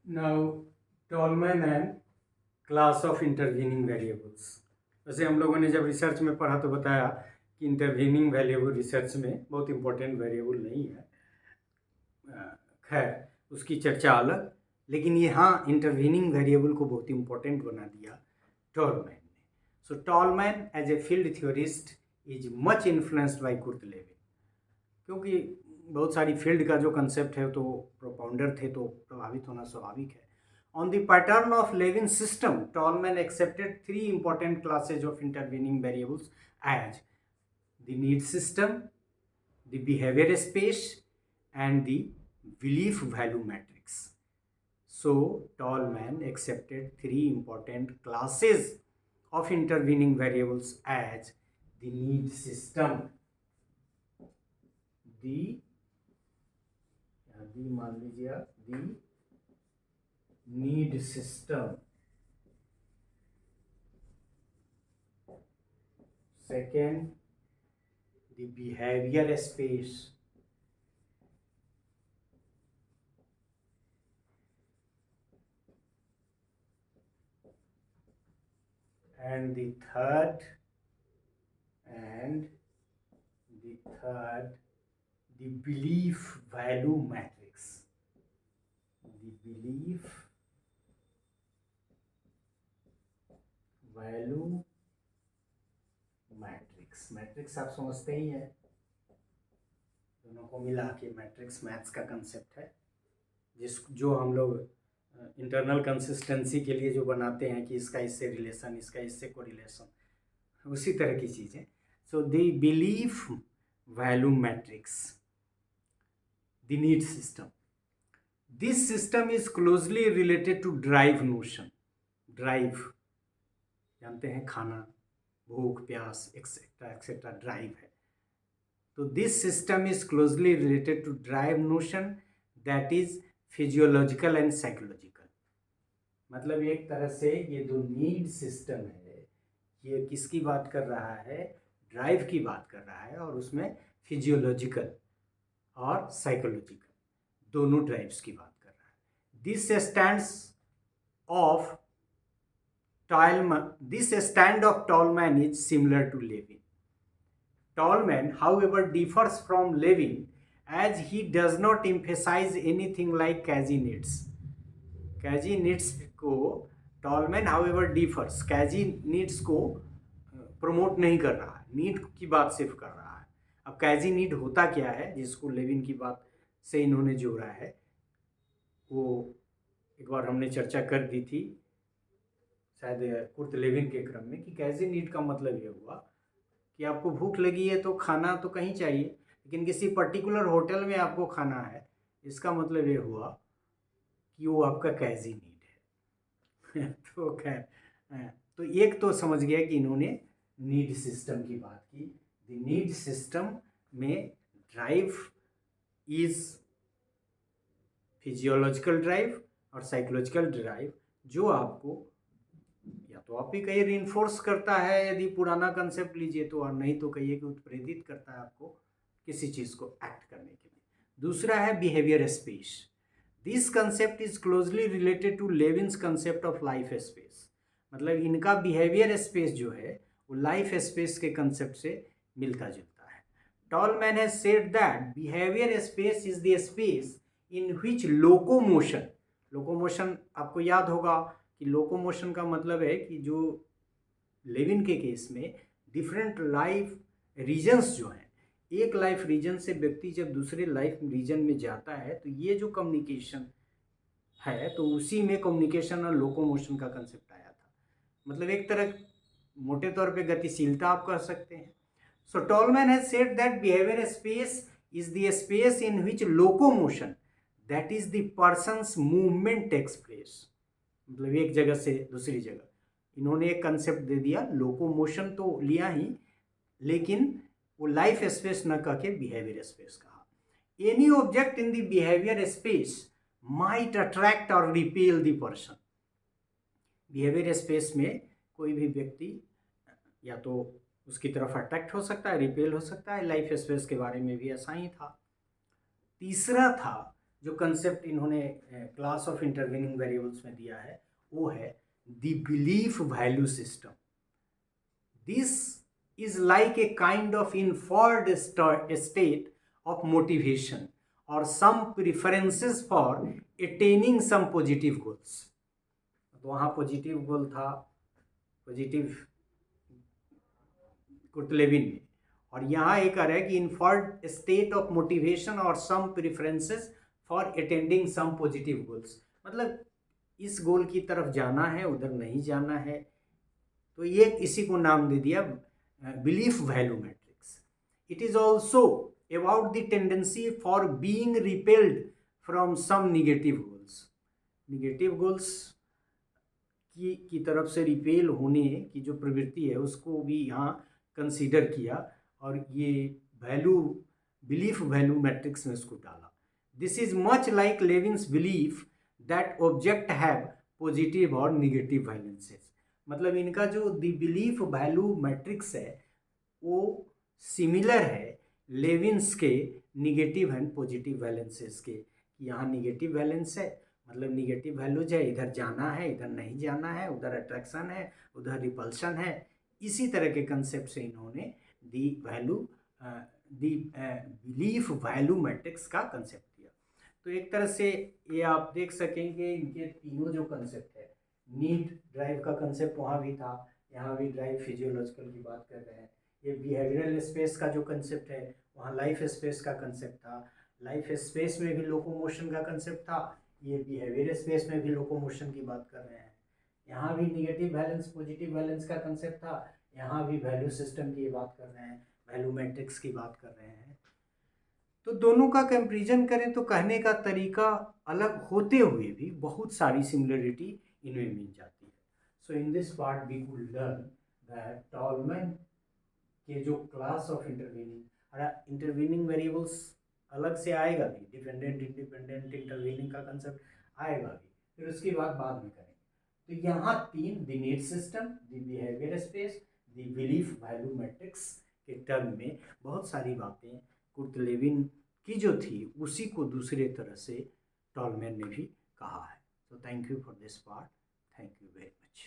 Now, Tolman and class of intervening variables. वैसे हम लोगों ने जब रिसर्च में पढ़ा तो बताया कि इंटरवीनिंग वेरिएबल रिसर्च में बहुत इंपॉर्टेंट वेरिएबल नहीं है। खैर, उसकी चर्चा अलग, लेकिन यहाँ इंटरवीनिंग वेरिएबल को बहुत इंपॉर्टेंट बना दिया टॉलमैन ने। So Tolman as a field theorist is much influenced by Kurt Lewin, क्योंकि बहुत सारी फील्ड का जो कंसेप्ट है तो प्रोपाउंडर थे तो प्रभावित होना स्वाभाविक है। On the pattern of Levin's system, Tolman accepted three important classes of intervening variables as the need system, the behavior space, and the belief value matrix. So, Tolman accepted three important classes of intervening variables as the need system, मान लीजिए the need system, second the behavior space, and the third the belief value matrix, the belief value matrix आप समझते ही हैं, दोनों को मिला के matrix maths का कंसेप्ट है, जो हम लोग इंटरनल कंसिस्टेंसी के लिए जो बनाते हैं कि इसका इससे रिलेशन, इसका इससे कोरिलेशन, उसी तरह की चीज़ें। So the belief value matrix, the need system, this system is closely related to drive notion. Drive जानते हैं, खाना, भूख, प्यास, एक्सेट्रा एक्सेट्रा ड्राइव है। तो this system is closely related to drive notion that is physiological and psychological. मतलब एक तरह से ये जो नीड सिस्टम है ये किसकी बात कर रहा है? ड्राइव की बात कर रहा है, और उसमें फिजियोलॉजिकल और साइकोलॉजिकल दोनों ड्राइव्स की बात कर रहा है। This stand of Tolman is similar to Levin. Tolman, however, differs from Levin as he does not emphasize anything like Kaji needs. Kaji needs को Tolman, however, differs. Kaji needs को promote नहीं कर रहा है, नीड की बात सिर्फ कर रहा है। अब कैजी नीड होता क्या है, जिसको लेविन की बात से इन्होंने जोड़ा है, वो एक बार हमने चर्चा कर दी थी शायद कुर्ट लेविन के क्रम में, कि कैजी नीड का मतलब ये हुआ कि आपको भूख लगी है तो खाना तो कहीं चाहिए, लेकिन किसी पर्टिकुलर होटल में आपको खाना है, इसका मतलब ये हुआ कि वो आपका कैजी नीड है। तो खैर, तो एक तो समझ गया कि इन्होंने नीड सिस्टम की बात की। द नीड सिस्टम में ड्राइव इज फिजियोलॉजिकल ड्राइव और साइकोलॉजिकल ड्राइव, जो आपको या तो आप ही कहिए रिइंफोर्स करता है, यदि पुराना कंसेप्ट लीजिए तो, और नहीं तो कहिए कि उत्प्रेरित करता है आपको किसी चीज़ को एक्ट करने के लिए। दूसरा है behaviour space. This concept is closely related to Lewin's concept of life space. मतलब इनका बिहेवियर स्पेस जो है वो लाइफ स्पेस के कंसेप्ट से मिलता जुलता है। Tall man has said that behaviour space is the space in which locomotion आपको याद होगा कि लोकोमोशन का मतलब है कि जो लेविन के केस में डिफरेंट लाइफ रीजन्स जो हैं, एक लाइफ रीजन से व्यक्ति जब दूसरे लाइफ रीजन में जाता है तो ये जो कम्युनिकेशन है, तो उसी में कम्युनिकेशन और लोकोमोशन का कंसेप्ट आया था। मतलब एक तरह मोटे तौर पे गतिशीलता आप कह सकते हैं। So Tolman has said that behaviour space is the space in which locomotion, that is the person's movement takes place. मतलब एक जगह से दूसरी जगह, इन्होंने एक कंसेप्ट दे दिया, लोकोमोशन तो लिया ही, लेकिन वो लाइफ स्पेस न कह के बिहेवियर स्पेस कहा। Any object in the behaviour space might attract और repel the person. Behaviour space में कोई भी व्यक्ति या तो उसकी तरफ अट्रैक्ट हो सकता है, रिपेल हो सकता है। लाइफ स्पेस के बारे में भी ऐसा ही था। तीसरा था जो कंसेप्ट इन्होंने क्लास ऑफ इंटरवेनिंग वेरिएबल्स में दिया है वो है the belief value system. This is like a kind of inferred state of motivation or some preferences for attaining some positive goals. तो वहाँ पॉजिटिव गोल था, पॉजिटिव कुर्टलेविन में, और यहाँ एक है कि इन्फर्ड स्टेट ऑफ मोटिवेशन और some preferences for attending some positive goals. मतलब इस गोल की तरफ जाना है, उधर नहीं जाना है. तो ये इसी को नाम दे दिया belief value matrix. It is also about the tendency for being repelled from some negative goals. Negative goals की तरफ से रिपेल होने की जो प्रवृत्ति है उसको भी यहाँ कंसीडर किया और ये वैल्यू बिलीफ वैल्यू मैट्रिक्स में इसको डाला. This is much like Lewin's belief that object have positive और निगेटिव वैलेंसेस. मतलब इनका जो द बिलीफ वैल्यू मैट्रिक्स है वो सिमिलर है लेविन्स के निगेटिव एंड पॉजिटिव वैलेंसेस के. यहाँ निगेटिव वैलेंस है मतलब निगेटिव वैल्यूज है, इधर जाना है इधर नहीं जाना है, उधर अट्रैक्शन है उधर रिपल्शन है. इसी तरह के कंसेप्ट से इन्होंने दी बिलीफ वैल्यू मैट्रिक्स का कंसेप्ट दिया. तो एक तरह से ये आप देख सकेंगे इनके तीनों जो कंसेप्ट है, नीड ड्राइव का कंसेप्ट वहाँ भी था, यहाँ भी ड्राइव फिजियोलॉजिकल की बात कर रहे हैं. ये बिहेवियरल स्पेस का जो कंसेप्ट है वहाँ लाइफ स्पेस का कंसेप्ट था. लाइफ स्पेस में भी लोकोमोशन का कंसेप्ट था, ये बिहेवियर स्पेस में भी लोकोमोशन की बात कर रहे हैं. यहाँ भी निगेटिव बैलेंस पॉजिटिव बैलेंस का कंसेप्ट था, यहाँ भी वैल्यू सिस्टम की बात कर रहे हैं, वैल्यू मैट्रिक्स की बात कर रहे हैं. तो दोनों का कंपैरिजन करें तो कहने का तरीका अलग होते हुए भी बहुत सारी सिमिलरिटी इनमें मिल जाती है. So in this part we could learn that Tolman के जो क्लास ऑफ इंटरवीनिंग वेरिएबल्स अलग से आएगा भी, डिपेंडेंट इंडिपेंडेंट इंटरवीनिंग का कंसेप्ट आएगा भी, फिर उसकी बात बाद में करेंगे. तो यहाँ तीन, the need system, the behaviour space, the belief value matrix के टर्म में बहुत सारी बातें कुर्टलेविन की जो थी उसी को दूसरे तरह से टॉलमैन ने भी कहा है. So thank you for this part. Thank you very much.